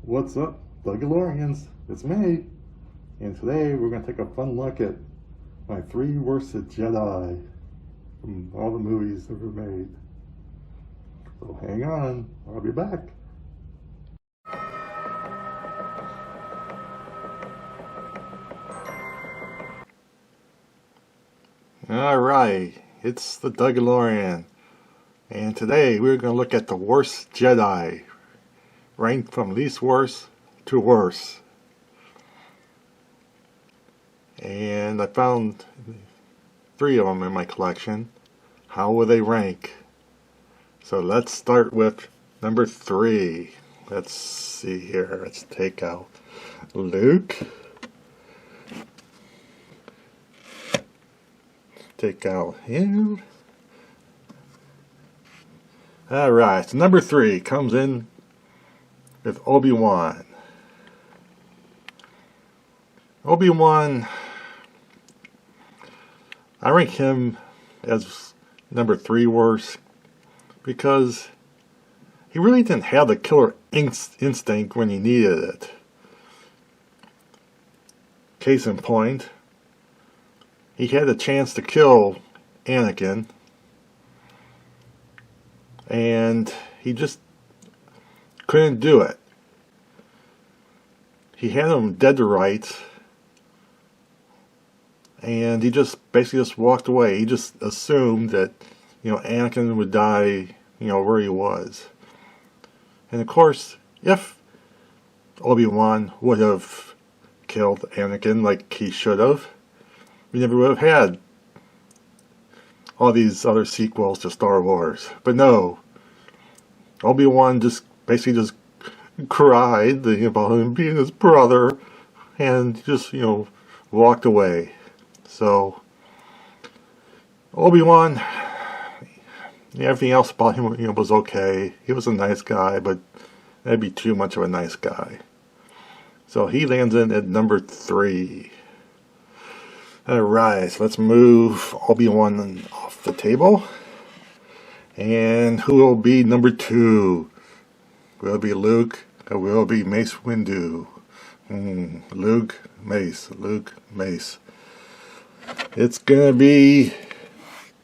What's up, Dougalians? It's me, and today we're going to take a fun look at my 3 worst Jedi from all the movies ever made. So hang on, I'll be back. Alright, it's the Dougalian, and today we're going to look at the worst Jedi, ranked from least worst to worst. And I found 3 of them in my collection. How will they rank? So let's start with number 3. Let's see here. Let's take out Luke. Take out him. Alright, so number 3 comes in with Obi-Wan. Obi-Wan, I rank him as number 3 worst because he really didn't have the killer instinct when he needed it. Case in point, he had a chance to kill Anakin, and he just couldn't do it. He had him dead to rights, and he just basically just walked away. He just assumed that, Anakin would die, where he was. And of course, if Obi-Wan would have killed Anakin like he should have, we never would have had all these other sequels to Star Wars. But no, Obi-Wan just basically just cried about him being his brother, and just walked away. So Obi-Wan, everything else about him was okay. He was a nice guy, but that'd be too much of a nice guy. So he lands in at number 3. Alright, so let's move Obi-Wan off the table. And who will be number 2? Will it be Luke, or will it be Mace Windu? Luke, Mace, Luke, Mace. It's gonna be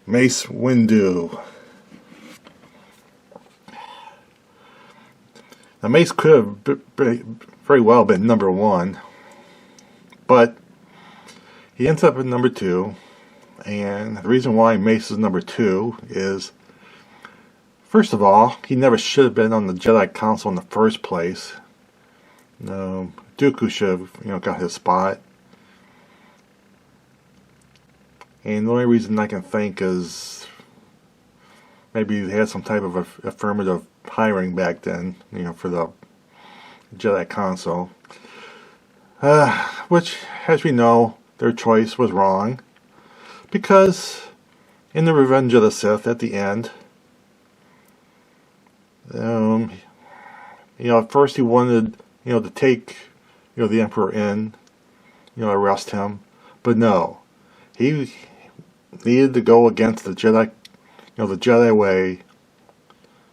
Mace Windu. Now Mace could have very well been number 1, but he ends up at number 2, and the reason why Mace is number 2 is, first of all, he never should have been on the Jedi Council in the first place. No, Dooku should have, got his spot. And the only reason I can think is maybe they had some type of affirmative hiring back then, for the Jedi Council. Which, as we know, their choice was wrong, because in the Revenge of the Sith at the end, at first he wanted, to take, the Emperor in, arrest him, but no, he needed to go against the Jedi, the Jedi way,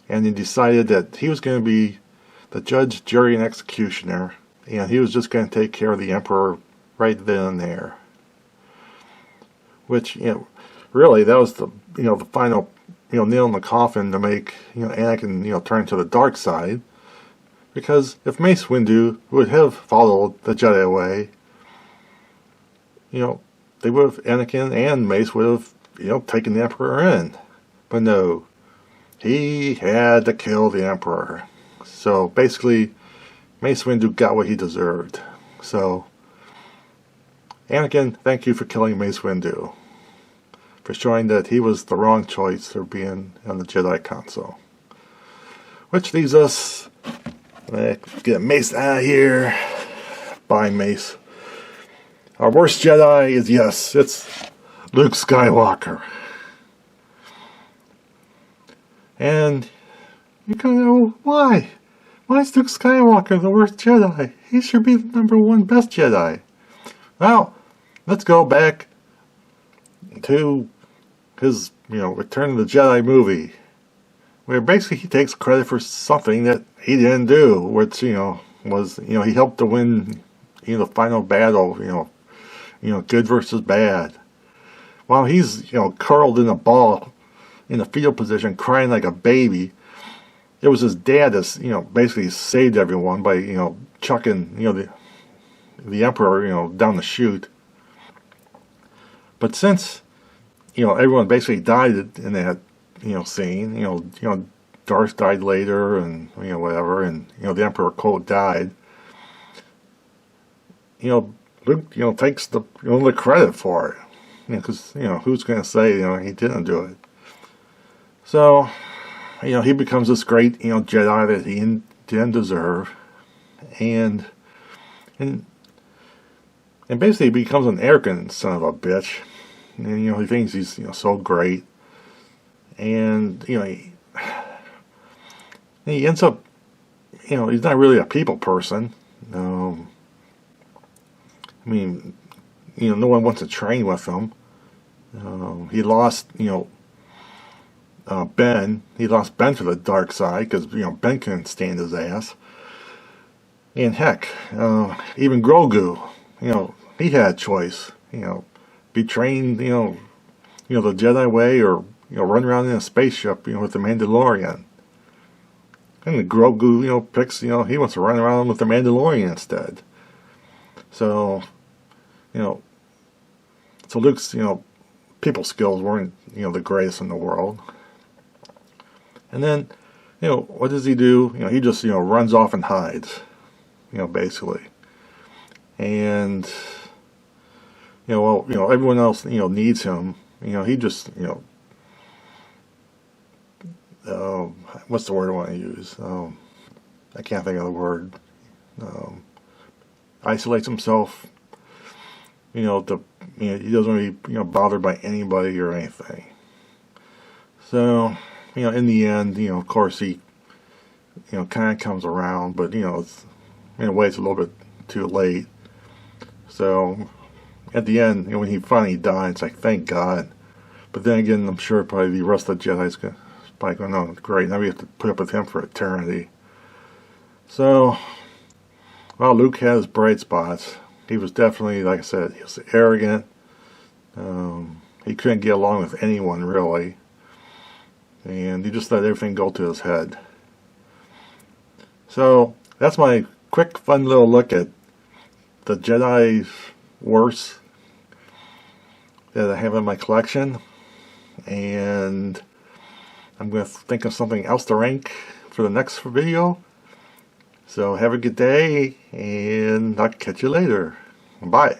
and he decided that he was going to be the judge, jury, and executioner, and he was just going to take care of the Emperor right then and there. Which, really, that was the, the final, nail in the coffin to make, Anakin, turn to the dark side. Because if Mace Windu would have followed the Jedi way, they would have, Anakin and Mace would have, taken the Emperor in. But no, he had to kill the Emperor. So basically, Mace Windu got what he deserved. So, Anakin, thank you for killing Mace Windu, for showing that he was the wrong choice for being on the Jedi Council. Which leaves us, let's get Mace out of here. Bye, Mace. Our worst Jedi is, yes, it's Luke Skywalker. And you gotta know why. Why is Luke Skywalker the worst Jedi? He should be the number 1 best Jedi. Well, let's go back to his, Return of the Jedi movie, where basically he takes credit for something that he didn't do, which, was, he helped to win, the final battle, good versus bad. While he's, curled in a ball in a fetal position, crying like a baby, it was his dad that's, basically saved everyone by, chucking, the Emperor, down the chute. But since, everyone basically died in that, scene, Darth died later and, whatever, and, the Emperor Cole died, Luke, takes the, the credit for it. Because, who's going to say, he didn't do it. So, he becomes this great, Jedi that he didn't deserve. And basically he becomes an arrogant son of a bitch. And, he thinks he's, so great. And, he ends up, he's not really a people person. I mean, no one wants to train with him. He lost, Ben. He lost Ben to the dark side because, Ben couldn't stand his ass. And heck, even Grogu, he had a choice. Be trained, the Jedi way, or run around in a spaceship, with the Mandalorian. And the Grogu, picks, he wants to run around with the Mandalorian instead. So, so Luke's, people skills weren't, the greatest in the world. And then, what does he do? He just, runs off and hides, basically. And, everyone else, needs him. He just, what's the word I want to use? I can't think of the word. Isolates himself. He doesn't really, bothered by anybody or anything. So, in the end, of course he, kind of comes around, but, it's, in a way it's a little bit too late. So, at the end, when he finally dies, it's like, thank God. But then again, I'm sure probably the rest of the Jedi's probably going, oh, great, now we have to put up with him for eternity. So, well, Luke has bright spots. He was definitely, like I said, he was arrogant. He couldn't get along with anyone, really. And he just let everything go to his head. So, that's my quick, fun little look at the Jedi worst that I have in my collection. And I'm going to think of something else to rank for the next video. So have a good day, and I'll catch you later. Bye.